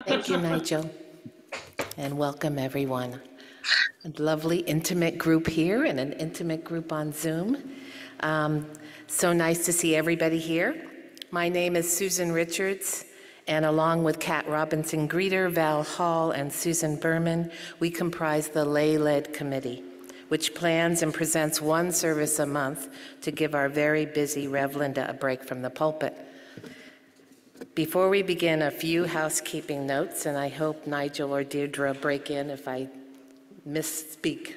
Thank you, Nigel, and welcome everyone. A lovely intimate group here and an intimate group on Zoom. So nice to see everybody here. My name is Susan Richards, and along with Kat Robinson-Greeter, Val Hall, and Susan Berman, we comprise the lay-led committee, which plans and presents one service a month to give our very busy Rev Linda a break from the pulpit. Before we begin, a few housekeeping notes, and I hope Nigel or Deirdre break in if I misspeak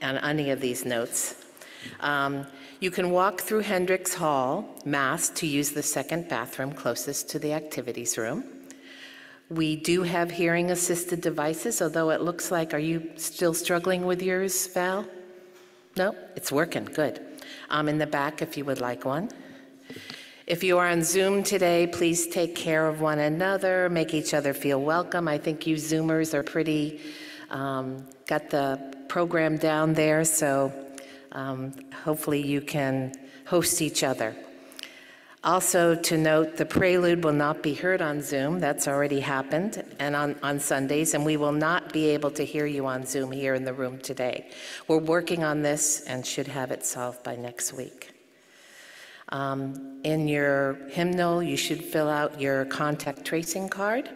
on any of these notes. You can walk through Hendricks Hall, masked, to use the second bathroom closest to the activities room. We do have hearing-assisted devices, although it looks like, are you still struggling with yours, Val? No, it's working, good. In the back if you would like one. If you are on Zoom today, please take care of one another, make each other feel welcome. I think you Zoomers are pretty, got the program down there, so hopefully you can host each other. Also to note, the prelude will not be heard on Zoom. That's already happened, and on Sundays, and we will not be able to hear you on Zoom here in the room today. We're working on this and should have it solved by next week. In your hymnal, you should fill out your contact tracing card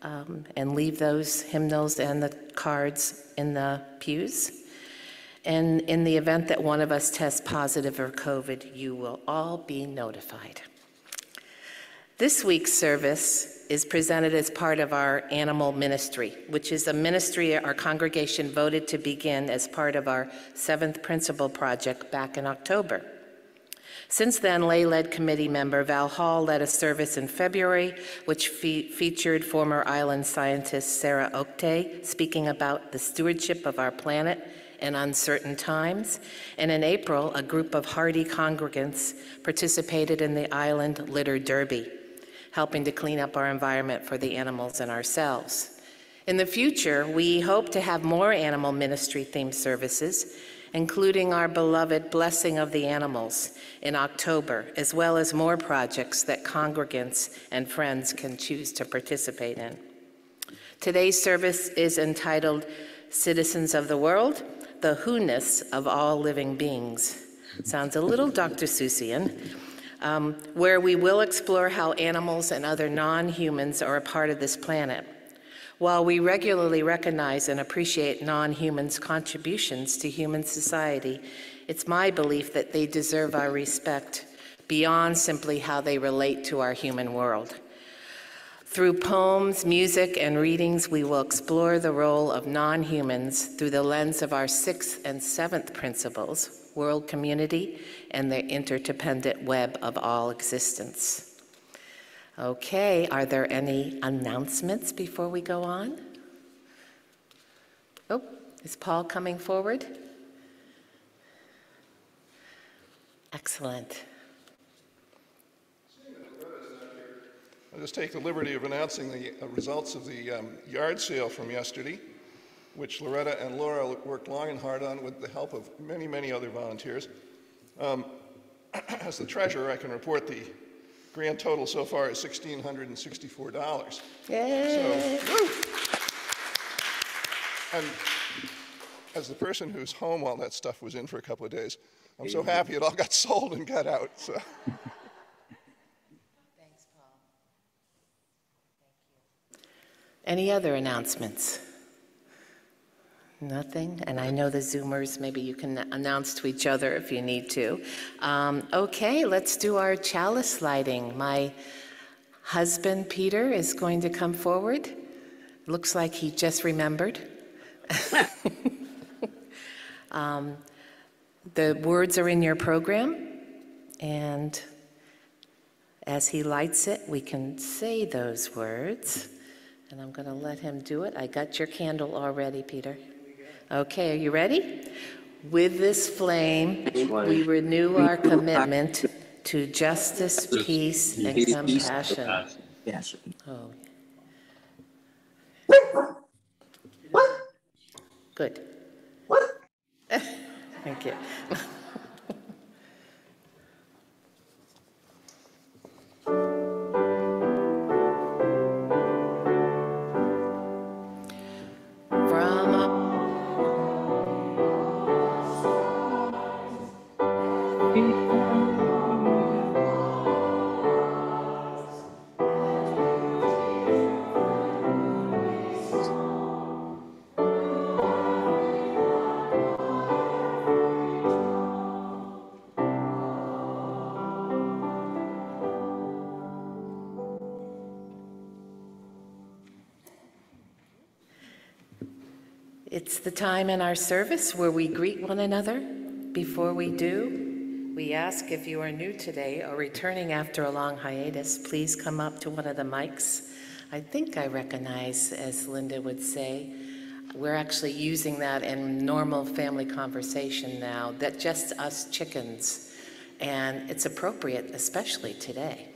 and leave those hymnals and the cards in the pews. And in the event that one of us tests positive for COVID, you will all be notified. This week's service is presented as part of our animal ministry, which is a ministry our congregation voted to begin as part of our 7th Principle Project back in October. Since then, lay-led committee member Val Hall led a service in February, which featured former island scientist Sarah Oktay speaking about the stewardship of our planet in uncertain times. And in April, a group of hardy congregants participated in the Island Litter Derby, helping to clean up our environment for the animals and ourselves. In the future, we hope to have more animal ministry-themed services, including our beloved Blessing of the Animals in October, as well as more projects that congregants and friends can choose to participate in. Today's service is entitled Citizens of the World, the Who-ness of all living beings. Sounds a little Dr. Seussian, where we will explore how animals and other non-humans are a part of this planet. While we regularly recognize and appreciate non-humans' contributions to human society, it's my belief that they deserve our respect beyond simply how they relate to our human world. Through poems, music, and readings, we will explore the role of non-humans through the lens of our 6th and 7th principles, world community, and the interdependent web of all existence. Okay, are there any announcements before we go on? Oh, is Paul coming forward? Excellent. I'll just take the liberty of announcing the results of the yard sale from yesterday, which Loretta and Laura worked long and hard on with the help of many, many other volunteers. As the treasurer, I can report the grand total so far is $1,664. Yay! So, woo! And as the person whose home all that stuff was in for a couple of days, I'm so happy it all got sold and got out. So. Thanks, Paul. Thank you. Any other announcements? Nothing? And I know the Zoomers, maybe you can announce to each other if you need to. Okay, let's do our chalice lighting. My husband, Peter, is going to come forward. Looks like he just remembered. The words are in your program, and as he lights it, we can say those words. And I'm going to let him do it. I got your candle already, Peter. Okay, are you ready? With this flame, we renew our commitment to justice, peace, and compassion. Oh. Good. Thank you. It's the time in our service where we greet one another. Before we do, we ask if you are new today or returning after a long hiatus, please come up to one of the mics. I think I recognize, as Linda would say, we're actually using that in normal family conversation now, that just us chickens. And it's appropriate, especially today,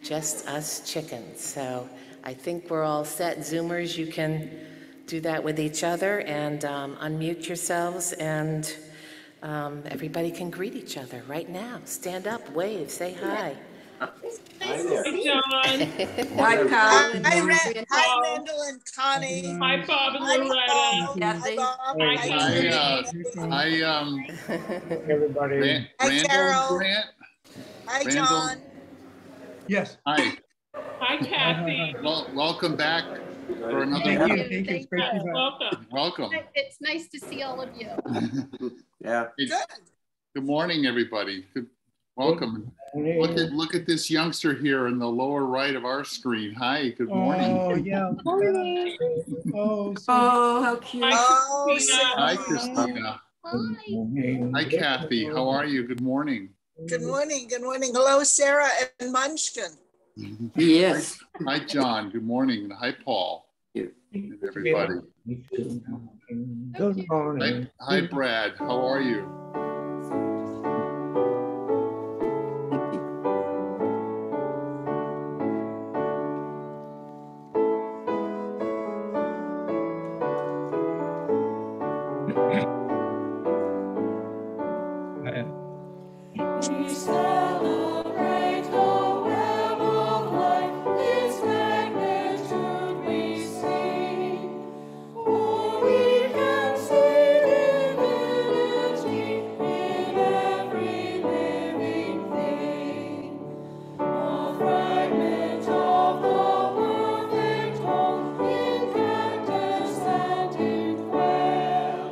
just us chickens. So I think we're all set. Zoomers, you can do that with each other and unmute yourselves, and everybody can greet each other right now. Stand up, wave, say hi. Hi there. Hi, John. Hi, Colin. Hi, Randall and Connie. Hi, Bob and Hi, Loretta. Paul. Hi, Bob. Hi, Hi, Everybody. Hi, Randall Carol. Grant. Hi, Randall. John. Yes. Hi. Hi, Kathy. Well, welcome back for another Thank week. you. Thank you. It's great to be back. Welcome. Welcome. It's nice to see all of you. Yeah. Good. Good morning, everybody. Welcome. Look at this youngster here in the lower right of our screen. Hi. Good morning. Oh, yeah. Morning. Oh, how cute. Oh, Hi, Sarah. Christina. Hi, Kathy. How are you? Good morning. Good morning. Good morning. Hello, Sarah and Munchkin. Yes. Hi, John. Good morning. Hi, Paul. And everybody. Good morning. Hi, Brad. How are you? We celebrate the web of life, its magnitude we sing. For we can see divinity in every living thing. A fragment of the perfect whole in cactus and in quail.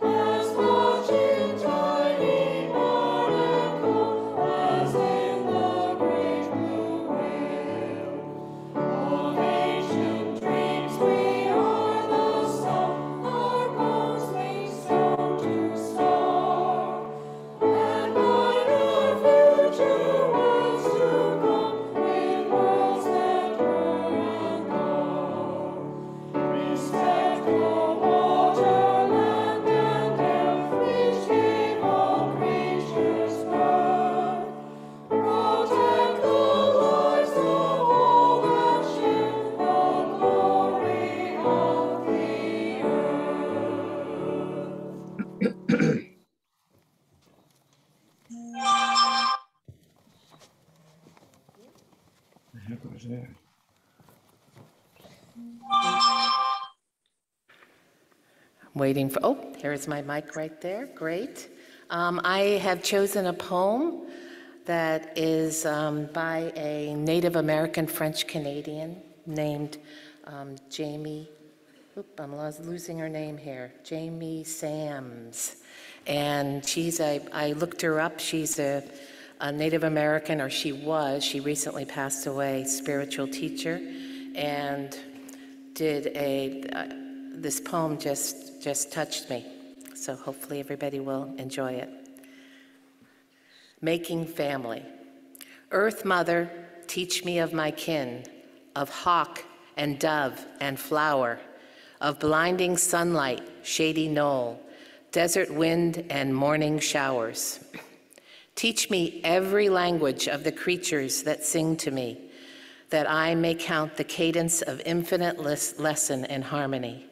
As much in tiny barnacle as in the great blue whale. Of ancient dreams we are the sum, our bones we stone to star. And mine are future worlds to come, with worlds that were and are. Respect the water, land, and air, which gave all creatures birth. Protect the lives of all that share the glory of the earth. The heck was that? Waiting for, oh, here's my mic right there, great. I have chosen a poem that is by a Native American French Canadian named Jamie, I'm losing her name here, Jamie Sams. And I looked her up, she's a Native American, or she recently passed away, spiritual teacher, and did this poem just touched me. So hopefully everybody will enjoy it. Making family. Earth Mother, teach me of my kin, of hawk and dove and flower, of blinding sunlight, shady knoll, desert wind and morning showers. Teach me every language of the creatures that sing to me, that I may count the cadence of infinite lesson and harmony.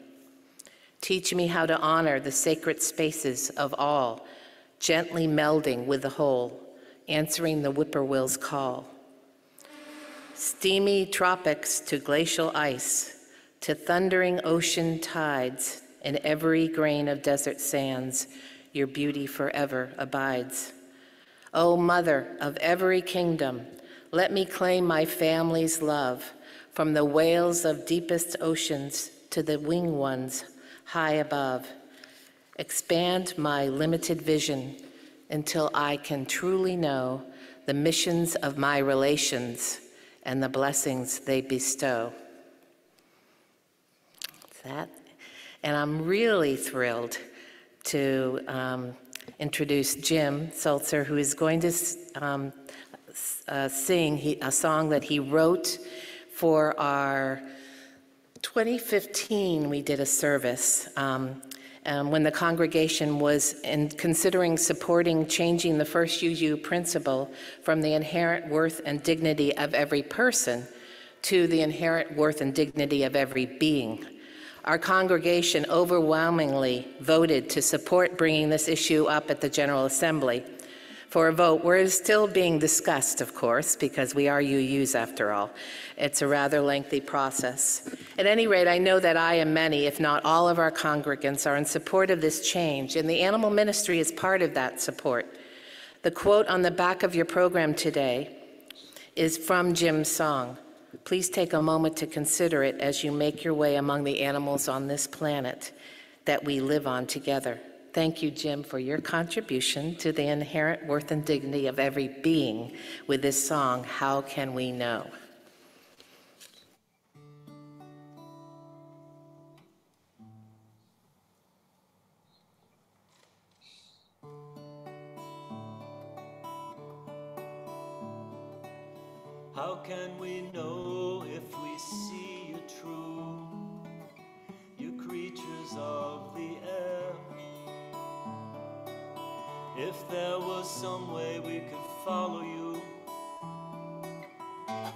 Teach me how to honor the sacred spaces of all, gently melding with the whole, answering the whippoorwill's call. Steamy tropics to glacial ice, to thundering ocean tides, in every grain of desert sands, your beauty forever abides. O Mother of every kingdom, let me claim my family's love, from the whales of deepest oceans to the winged ones high above. Expand my limited vision until I can truly know the missions of my relations and the blessings they bestow. That. And I'm really thrilled to introduce Jim Sulzer, who is going to sing a song that he wrote for our 2015. We did a service when the congregation was considering supporting changing the first UU principle from the inherent worth and dignity of every person to the inherent worth and dignity of every being. Our congregation overwhelmingly voted to support bringing this issue up at the General Assembly for a vote. We're still being discussed, of course, because we are UUs after all. It's a rather lengthy process. At any rate, I know that I and many, if not all of our congregants, are in support of this change, and the animal ministry is part of that support. The quote on the back of your program today is from Jim's song. Please take a moment to consider it as you make your way among the animals on this planet that we live on together. Thank you, Jim, for your contribution to the inherent worth and dignity of every being with this song, How Can We Know? How can we know if we see you true, you creatures of the air? If there was some way we could follow you,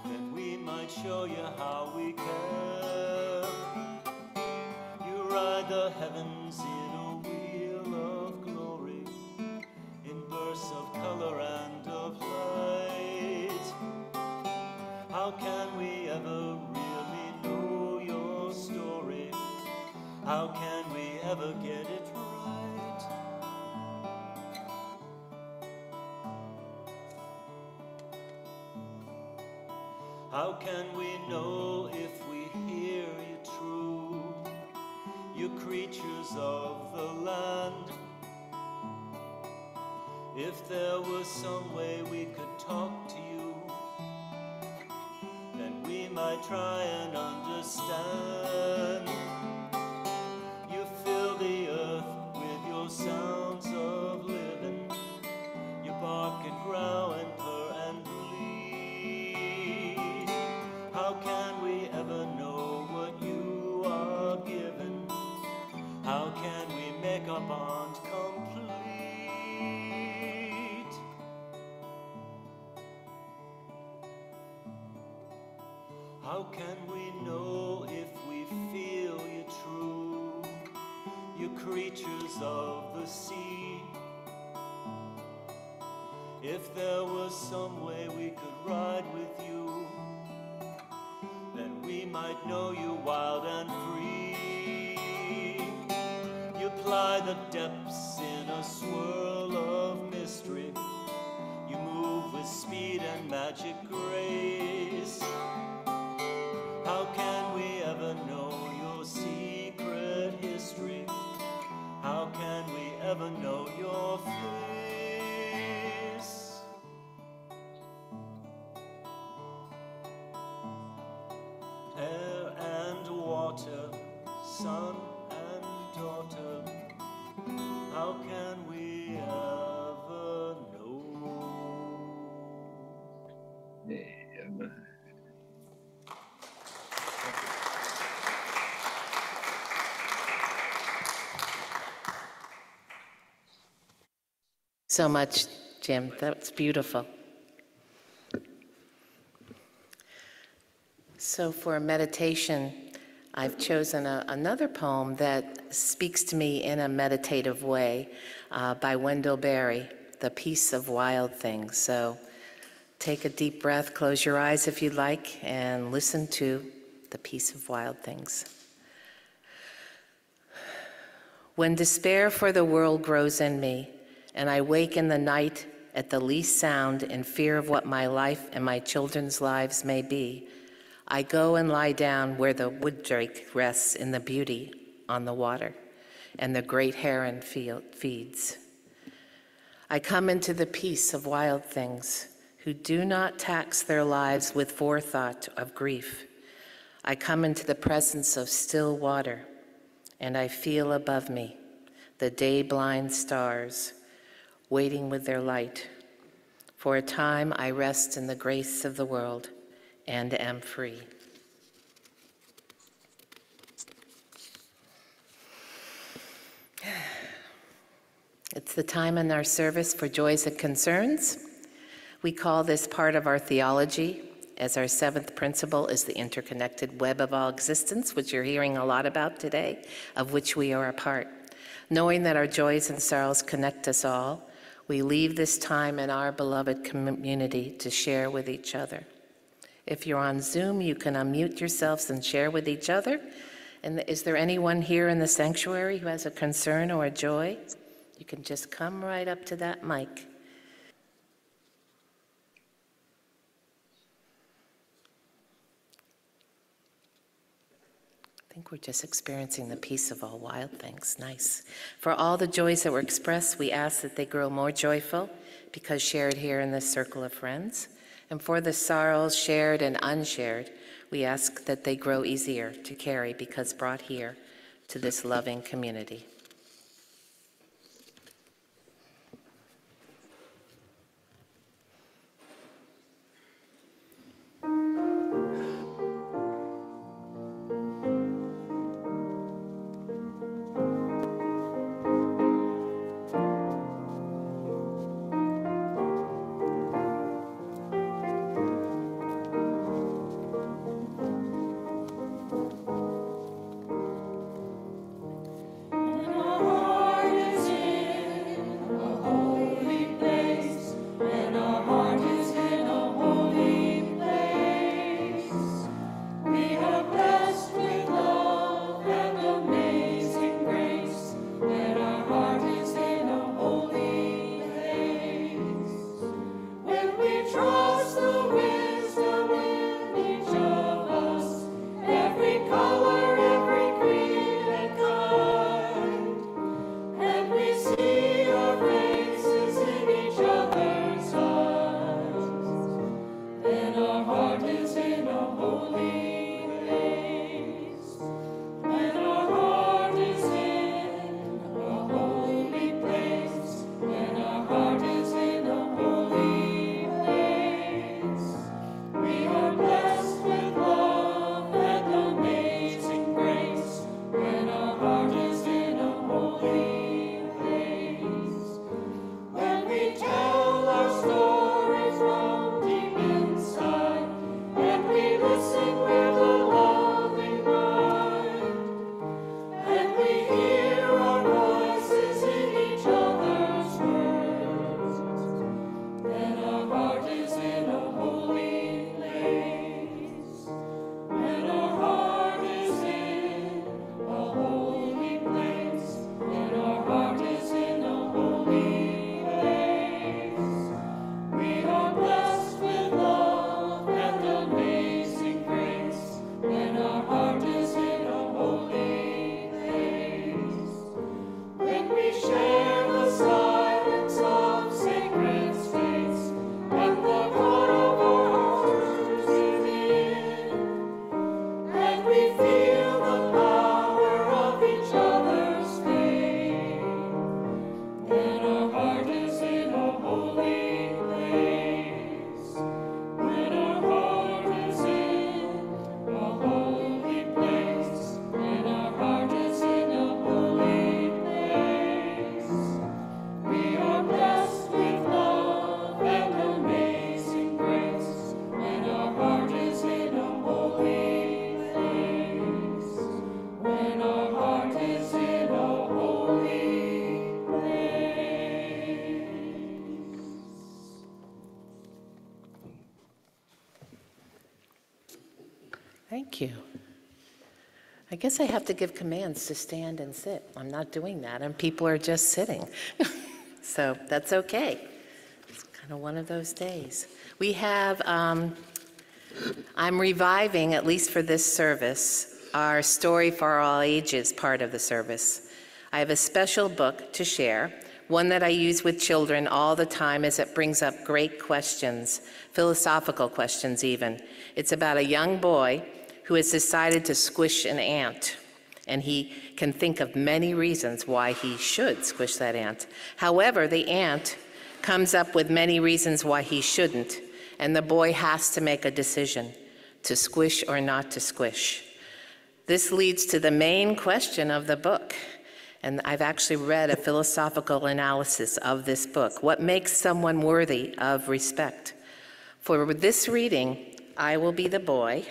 then we might show you how we care. You ride the heavens in a wheel of glory, in bursts of color and of light. How can we ever really know your story? How can we ever get it right? How can we know if we hear you true, you creatures of the land? If there was some way we could talk to you, then we might try and understand. You fill the earth with your sounds of living. You bark and growl and purr and bleed. How can we ever know what you are given? How can we make our bond complete? How can we know if we feel you true, you creatures of the sea? If there was some way we could ride with you, then we might know you wild and free. You ply the depths in a swirl of mystery. You move with speed and magic grace. How can we ever know your secret history? How can we ever know your face? Air and water, son and daughter, how can we ever know? So much, Jim. That's beautiful. So for a meditation, I've chosen another poem that speaks to me in a meditative way by Wendell Berry, The Peace of Wild Things. So take a deep breath, close your eyes if you'd like, and listen to The Peace of Wild Things. When despair for the world grows in me, and I wake in the night at the least sound in fear of what my life and my children's lives may be, I go and lie down where the wood drake rests in the beauty on the water, and the great heron feeds. I come into the peace of wild things who do not tax their lives with forethought of grief. I come into the presence of still water and I feel above me the day-blind stars waiting with their light. For a time I rest in the grace of the world and am free. It's the time in our service for joys and concerns. We call this part of our theology, as our seventh principle is the interconnected web of all existence, which you're hearing a lot about today, of which we are a part. Knowing that our joys and sorrows connect us all, we leave this time in our beloved community to share with each other. If you're on Zoom, you can unmute yourselves and share with each other. And is there anyone here in the sanctuary who has a concern or a joy? You can just come right up to that mic. I think we're just experiencing the peace of all wild things. Nice. For all the joys that were expressed, we ask that they grow more joyful because shared here in this circle of friends. And for the sorrows shared and unshared, we ask that they grow easier to carry because brought here to this loving community. Thank you. I guess I have to give commands to stand and sit. I'm not doing that, and people are just sitting. So that's okay. It's kind of one of those days. We have, I'm reviving, at least for this service, our Story for All Ages part of the service. I have a special book to share, one that I use with children all the time as it brings up great questions, philosophical questions even. It's about a young boy who has decided to squish an ant. and he can think of many reasons why he should squish that ant. However, the ant comes up with many reasons why he shouldn't, and the boy has to make a decision to squish or not to squish. This leads to the main question of the book, and I've actually read a philosophical analysis of this book. What makes someone worthy of respect? For this reading, I will be the boy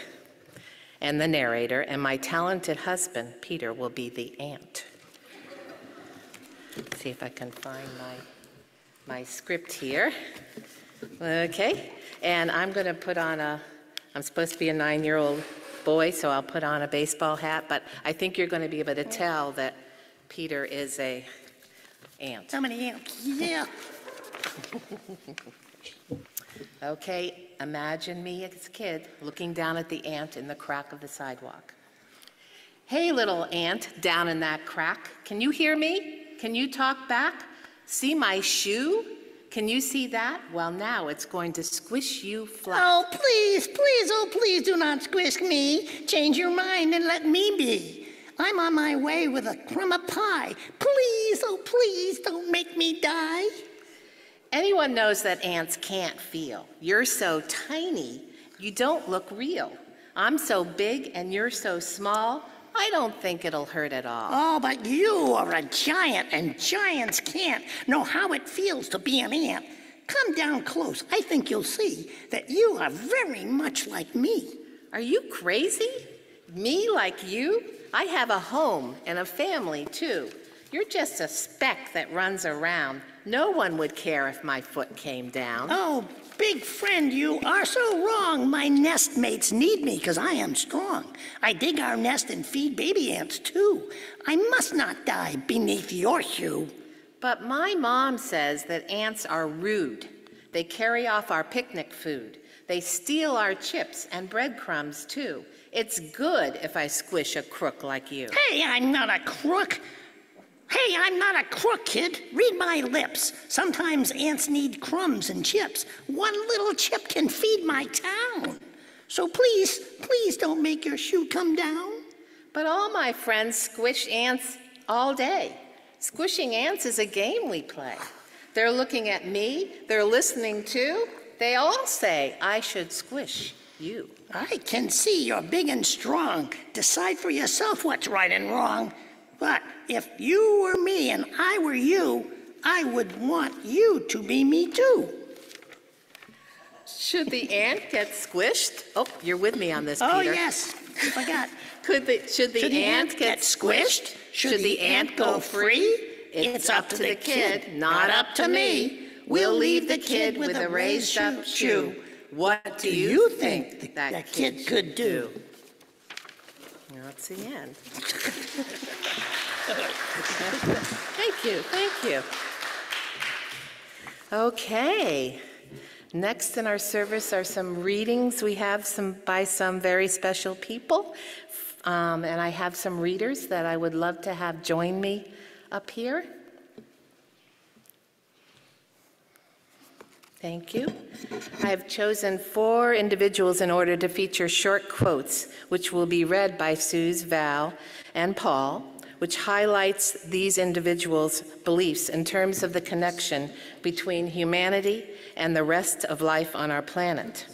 and the narrator, and my talented husband, Peter, will be the ant. Let's see if I can find my script here. Okay, and I'm going to put on I'm supposed to be a 9-year-old boy, so I'll put on a baseball hat, but I think you're going to be able to tell that Peter is a ant. I'm an ant, yeah. Okay, imagine me as a kid looking down at the ant in the crack of the sidewalk. Hey, little ant down in that crack, can you hear me? Can you talk back? See my shoe? Can you see that? Well, now it's going to squish you flat. Oh, please, please, oh, please do not squish me. Change your mind and let me be. I'm on my way with a crumb of pie. Please, oh, please don't make me die. Anyone knows that ants can't feel. You're so tiny, you don't look real. I'm so big and you're so small, I don't think it'll hurt at all. Oh, but you are a giant, and giants can't know how it feels to be an ant. Come down close. I think you'll see that you are very much like me. Are you crazy? Me like you? I have a home and a family too. You're just a speck that runs around. No one would care if my foot came down. Oh, big friend, you are so wrong. My nest mates need me because I am strong. I dig our nest and feed baby ants too. I must not die beneath your shoe. But my mom says that ants are rude. They carry off our picnic food. They steal our chips and breadcrumbs too. It's good if I squish a crook like you. Hey, I'm not a crook. Hey, I'm not a crook, kid. Read my lips. Sometimes ants need crumbs and chips. One little chip can feed my town. So please, please don't make your shoe come down. But all my friends squish ants all day. Squishing ants is a game we play. They're looking at me, they're listening too. They all say I should squish you. I can see you're big and strong. Decide for yourself what's right and wrong. But if you were me and I were you, I would want you to be me too. Should the ant get squished? Oh, you're with me on this, Peter. Oh, yes. I forgot. Should the ant get squished? Should the ant go free? It's up to the kid, not up to me. We'll leave the kid with a raised up shoe. What do you think that kid could do? That's the end. Thank you, thank you. Okay. Next in our service are some readings we have by some very special people. And I have some readers that I would love to have join me up here. Thank you. I have chosen 4 individuals in order to feature short quotes, which will be read by Suze, Val, and Paul, which highlights these individuals' beliefs in terms of the connection between humanity and the rest of life on our planet.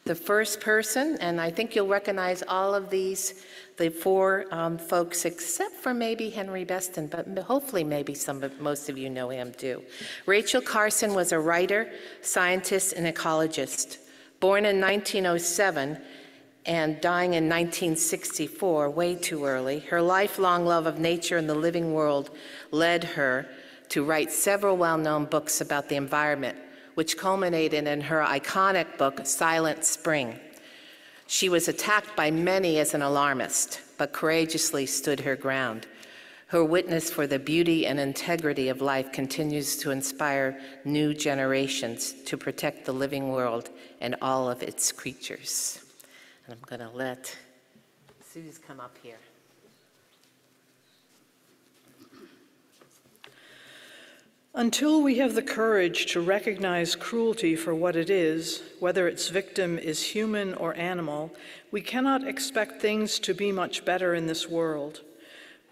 The first person, and I think you'll recognize all of these, the 4 folks, except for maybe Henry Beston, but hopefully maybe most of you know him too. Rachel Carson was a writer, scientist, and ecologist. Born in 1907 and dying in 1964, way too early, her lifelong love of nature and the living world led her to write several well-known books about the environment, which culminated in her iconic book, Silent Spring. She was attacked by many as an alarmist, but courageously stood her ground. Her witness for the beauty and integrity of life continues to inspire new generations to protect the living world and all of its creatures. And I'm going to let Suze come up here. Until we have the courage to recognize cruelty for what it is, whether its victim is human or animal, we cannot expect things to be much better in this world.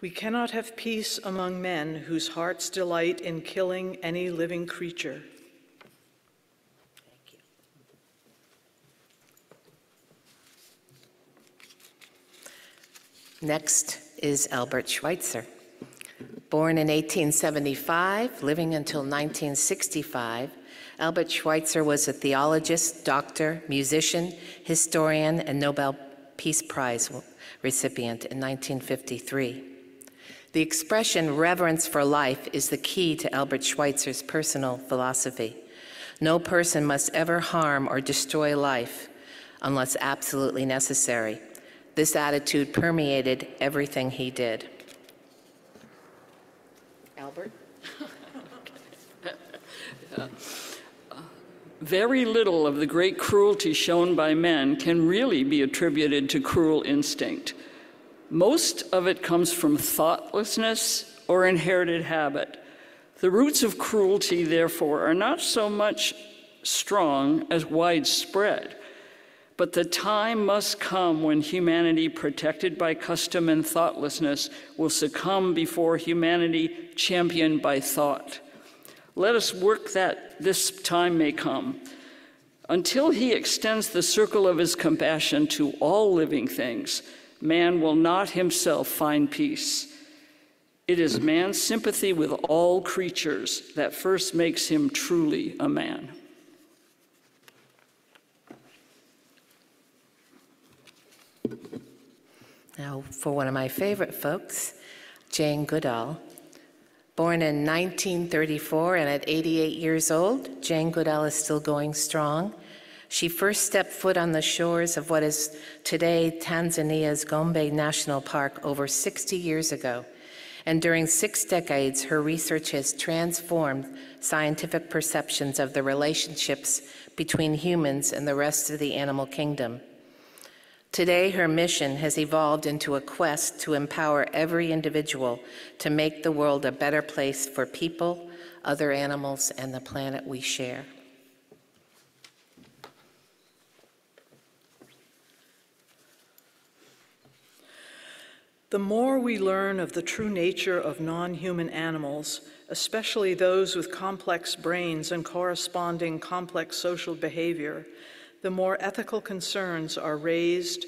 We cannot have peace among men whose hearts delight in killing any living creature. Thank you. Next is Albert Schweitzer. Born in 1875, living until 1965, Albert Schweitzer was a theologist, doctor, musician, historian, and Nobel Peace Prize recipient in 1953. The expression reverence for life is the key to Albert Schweitzer's personal philosophy. No person must ever harm or destroy life unless absolutely necessary. This attitude permeated everything he did. Albert? Very little of the great cruelty shown by men can really be attributed to cruel instinct. Most of it comes from thoughtlessness or inherited habit. The roots of cruelty, therefore, are not so much strong as widespread. But the time must come when humanity, protected by custom and thoughtlessness, will succumb before humanity championed by thought. Let us work that this time may come. Until he extends the circle of his compassion to all living things, man will not himself find peace. It is man's sympathy with all creatures that first makes him truly a man. Now, for one of my favorite folks, Jane Goodall. Born in 1934 and at 88 years old, Jane Goodall is still going strong. She first stepped foot on the shores of what is today Tanzania's Gombe National Park over 60 years ago. And during 6 decades, her research has transformed scientific perceptions of the relationships between humans and the rest of the animal kingdom. Today, her mission has evolved into a quest to empower every individual to make the world a better place for people, other animals, and the planet we share. The more we learn of the true nature of non-human animals, especially those with complex brains and corresponding complex social behavior, the more ethical concerns are raised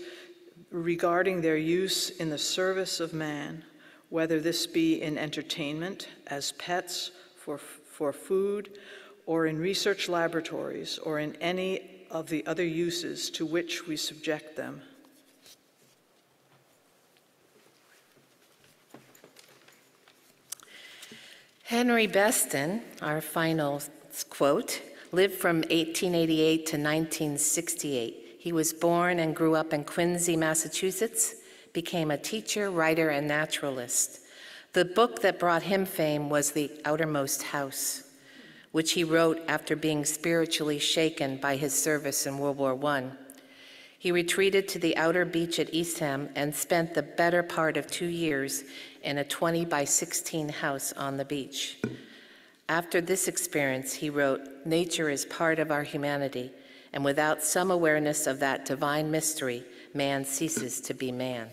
regarding their use in the service of man, whether this be in entertainment, as pets, for food, or in research laboratories, or in any of the other uses to which we subject them. Henry Beston, our final quote, lived from 1888 to 1968. He was born and grew up in Quincy, Massachusetts, became a teacher, writer, and naturalist. The book that brought him fame was The Outermost House, which he wrote after being spiritually shaken by his service in World War I. He retreated to the outer beach at Eastham and spent the better part of 2 years in a 20 by 16 house on the beach. After this experience, he wrote, "Nature is part of our humanity, and without some awareness of that divine mystery, man ceases to be man."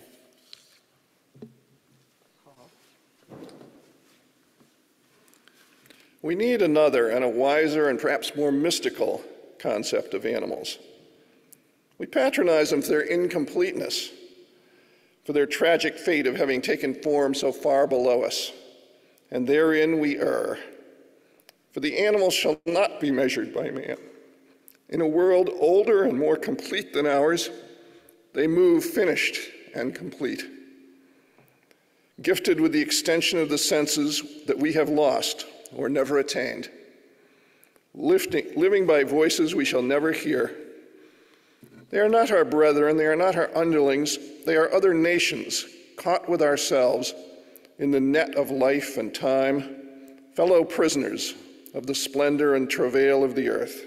We need another and a wiser and perhaps more mystical concept of animals. We patronize them for their incompleteness, for their tragic fate of having taken form so far below us, and therein we err. For the animals shall not be measured by man. In a world older and more complete than ours, they move finished and complete. Gifted with the extension of the senses that we have lost or never attained, living by voices we shall never hear. They are not our brethren, they are not our underlings, they are other nations caught with ourselves in the net of life and time, fellow prisoners of the splendor and travail of the earth.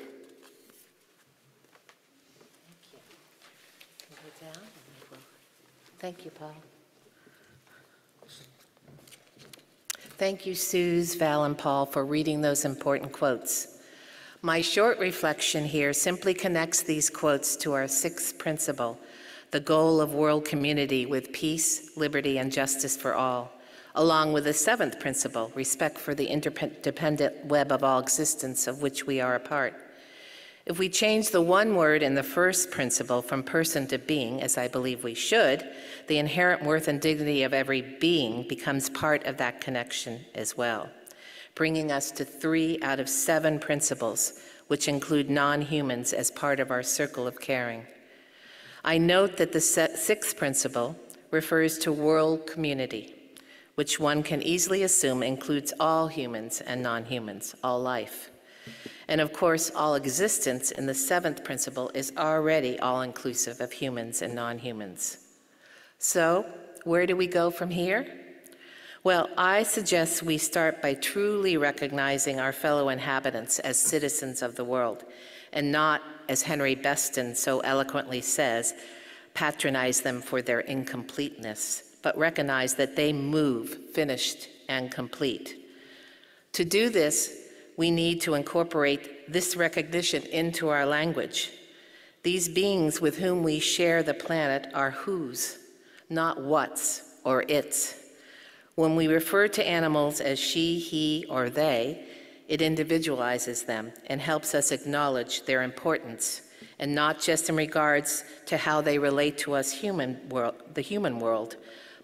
Thank you, Paul. Thank you, Suze, Val, and Paul, for reading those important quotes. My short reflection here simply connects these quotes to our sixth principle, the goal of world community with peace, liberty, and justice for all, along with the seventh principle, respect for the interdependent web of all existence of which we are a part. If we change the one word in the first principle from person to being, as I believe we should, the inherent worth and dignity of every being becomes part of that connection as well, bringing us to 3 out of 7 principles, which include non-humans as part of our circle of caring. I note that the sixth principle refers to world community, which one can easily assume includes all humans and non-humans, all life. And of course, all existence in the seventh principle is already all-inclusive of humans and non-humans. So, where do we go from here? Well, I suggest we start by truly recognizing our fellow inhabitants as citizens of the world, and not, as Henry Beston so eloquently says, patronize them for their incompleteness, but recognize that they move finished and complete. To do this, we need to incorporate this recognition into our language. These beings with whom we share the planet are whos, not whats or its. When we refer to animals as she, he, or they, it individualizes them and helps us acknowledge their importance, and not just in regards to how they relate to us the human world,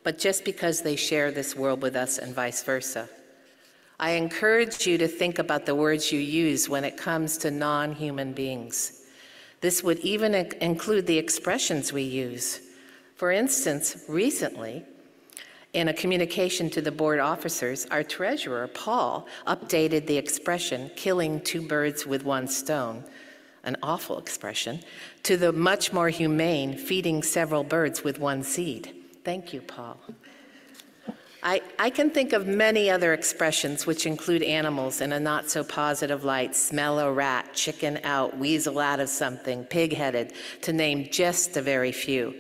but just because they share this world with us and vice versa. I encourage you to think about the words you use when it comes to non-human beings. This would even include the expressions we use. For instance, recently, in a communication to the board officers, our treasurer, Paul, updated the expression, killing 2 birds with 1 stone, an awful expression, to the much more humane, feeding several birds with 1 seed. Thank you, Paul. I can think of many other expressions which include animals in a not so positive light: smell a rat, chicken out, weasel out of something, pig-headed, to name just a very few.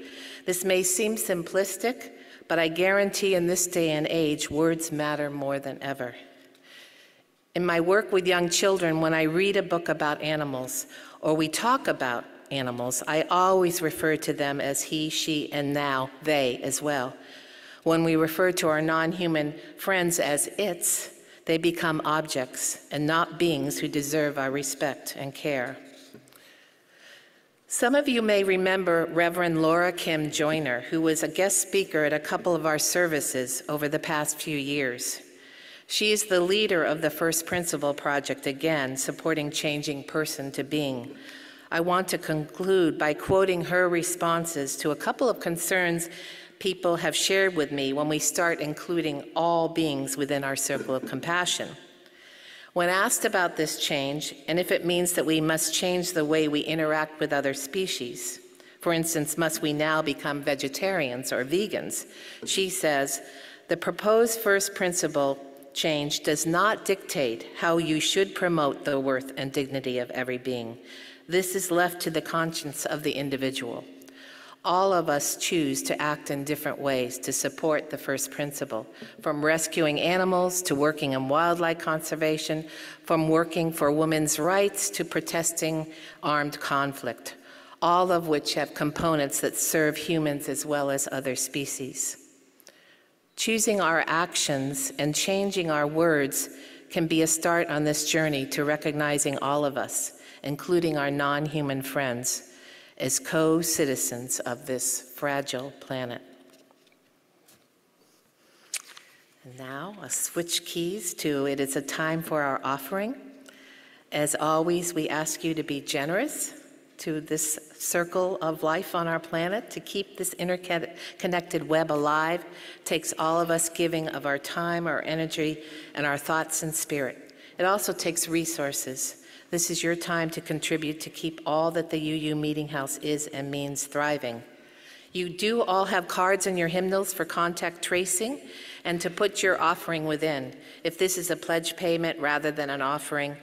This may seem simplistic, but I guarantee in this day and age, words matter more than ever. In my work with young children, when I read a book about animals, or we talk about animals, I always refer to them as he, she, and now they as well. When we refer to our non-human friends as its, they become objects and not beings who deserve our respect and care. Some of you may remember Reverend Laura Kim Joyner, who was a guest speaker at a couple of our services over the past few years. She is the leader of the First Principle Project, again, supporting changing person to being. I want to conclude by quoting her responses to a couple of concerns people have shared with me when we start including all beings within our circle of compassion. When asked about this change, and if it means that we must change the way we interact with other species, for instance, must we now become vegetarians or vegans, she says, the proposed first principle change does not dictate how you should promote the worth and dignity of every being. This is left to the conscience of the individual. All of us choose to act in different ways to support the first principle, from rescuing animals to working in wildlife conservation, from working for women's rights to protesting armed conflict, all of which have components that serve humans as well as other species. Choosing our actions and changing our words can be a start on this journey to recognizing all of us, including our non-human friends, as co-citizens of this fragile planet. And now I'll switch keys to it is a time for our offering. As always, we ask you to be generous to this circle of life on our planet. To keep this interconnected web alive takes all of us giving of our time, our energy, and our thoughts and spirit. It also takes resources. This is your time to contribute to keep all that the UU Meeting House is and means thriving. You do all have cards in your hymnals for contact tracing and to put your offering within. If this is a pledge payment rather than an offering,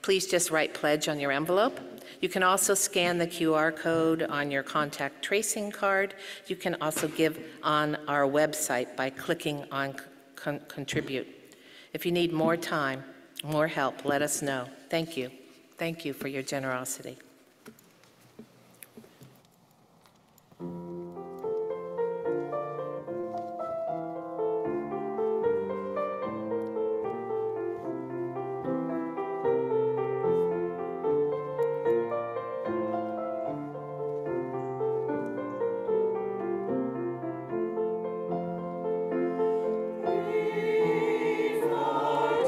please just write pledge on your envelope. You can also scan the QR code on your contact tracing card. You can also give on our website by clicking on contribute. If you need more time, more help, let us know. Thank you. Thank you for your generosity.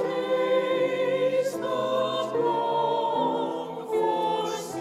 Days not long forseen.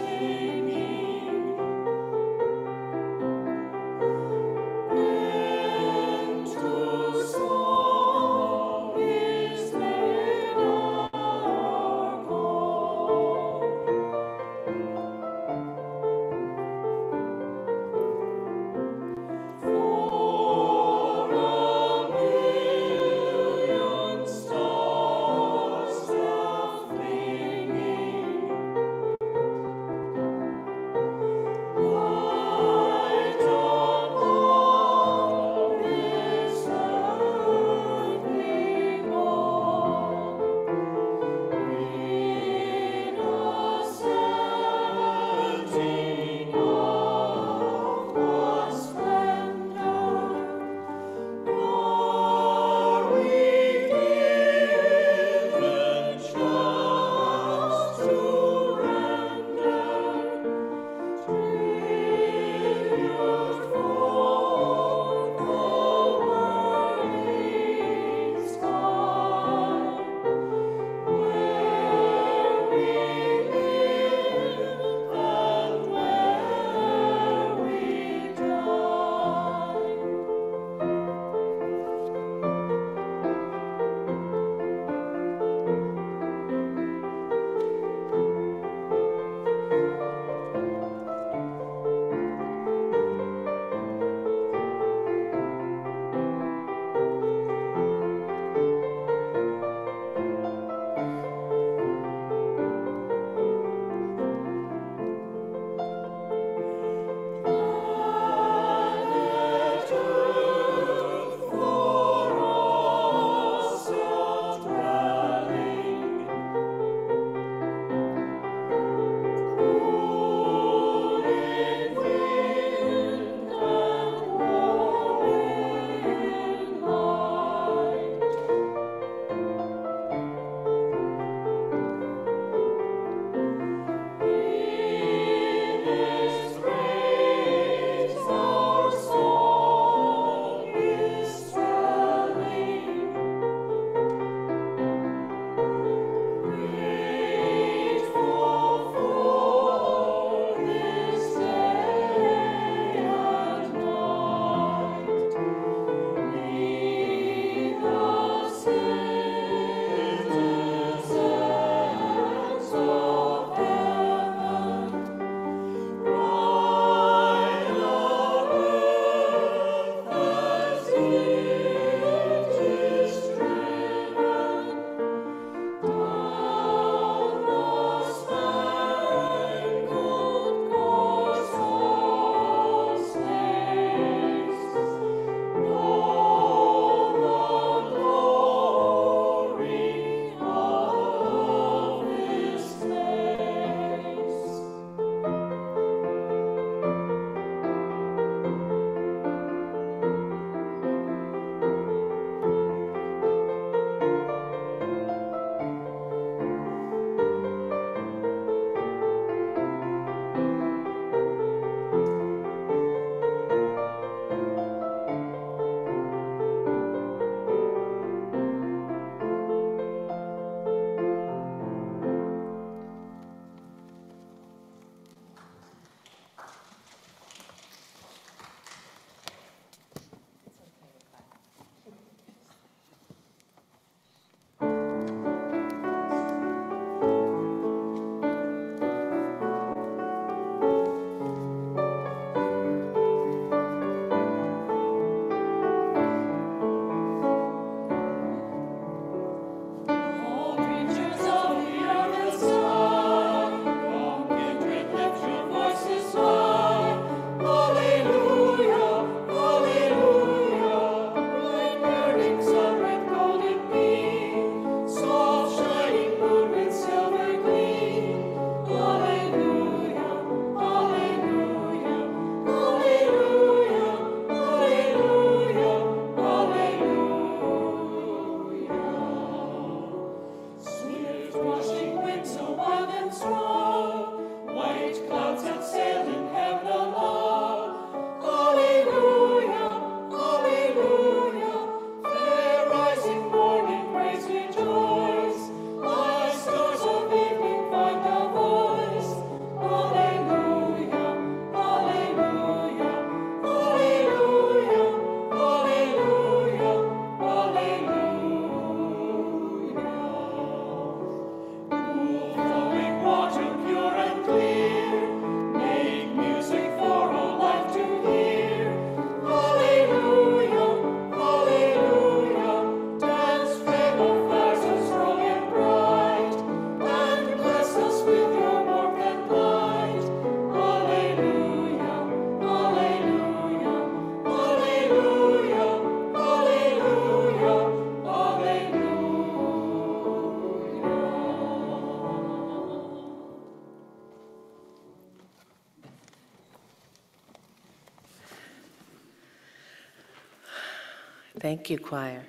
Thank you, choir.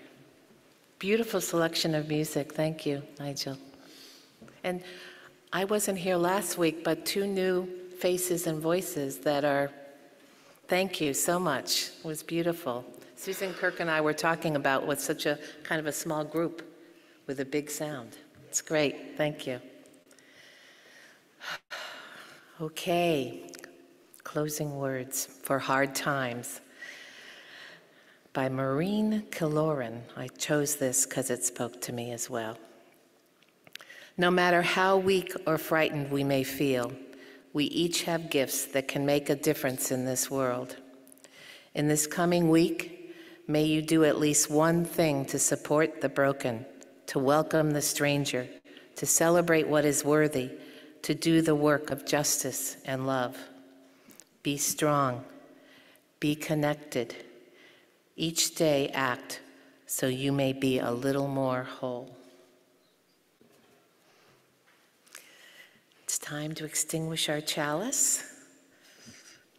Beautiful selection of music. Thank you, Nigel. And I wasn't here last week, but 2 new faces and voices that are, thank you so much. It was beautiful. Susan Kirk and I were talking about what's such a kind of a small group with a big sound. It's great. Thank you. Okay. Closing words for hard times. By Maureen Killoran. I chose this because it spoke to me as well. No matter how weak or frightened we may feel, we each have gifts that can make a difference in this world. In this coming week, may you do at least one thing to support the broken, to welcome the stranger, to celebrate what is worthy, to do the work of justice and love. Be strong, be connected. Each day act so you may be a little more whole. It's time to extinguish our chalice.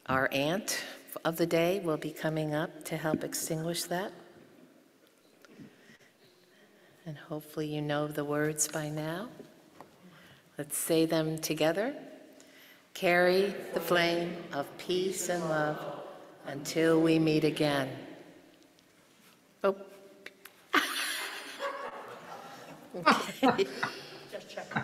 Our aunt of the day will be coming up to help extinguish that. And hopefully you know the words by now. Let's say them together. Carry the flame of peace and love until we meet again. Oh. Okay. Just checking.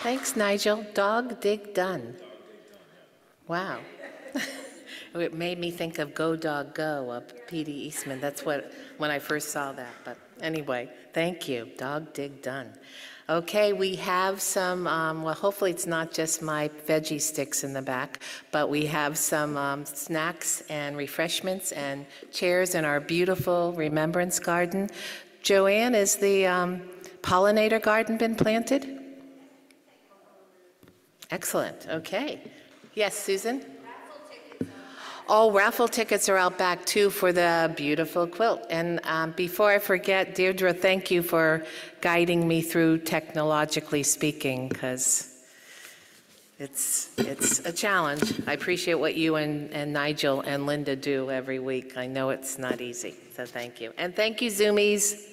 Thanks, Nigel. Dog dig done. Wow. It made me think of Go Dog Go of P.D. Eastman. That's what, when I first saw that. But anyway, thank you. Dog dig done. Okay, we have some, well, hopefully it's not just my veggie sticks in the back, but we have some snacks and refreshments and chairs in our beautiful remembrance garden. Joanne, is the pollinator garden been planted? Excellent, okay. Yes, Susan? Oh, raffle tickets are out back too for the beautiful quilt. And before I forget, Deirdre, thank you for guiding me through technologically speaking, because it's a challenge. I appreciate what you and Nigel and Linda do every week. I know it's not easy, so thank you. And thank you, Zoomies.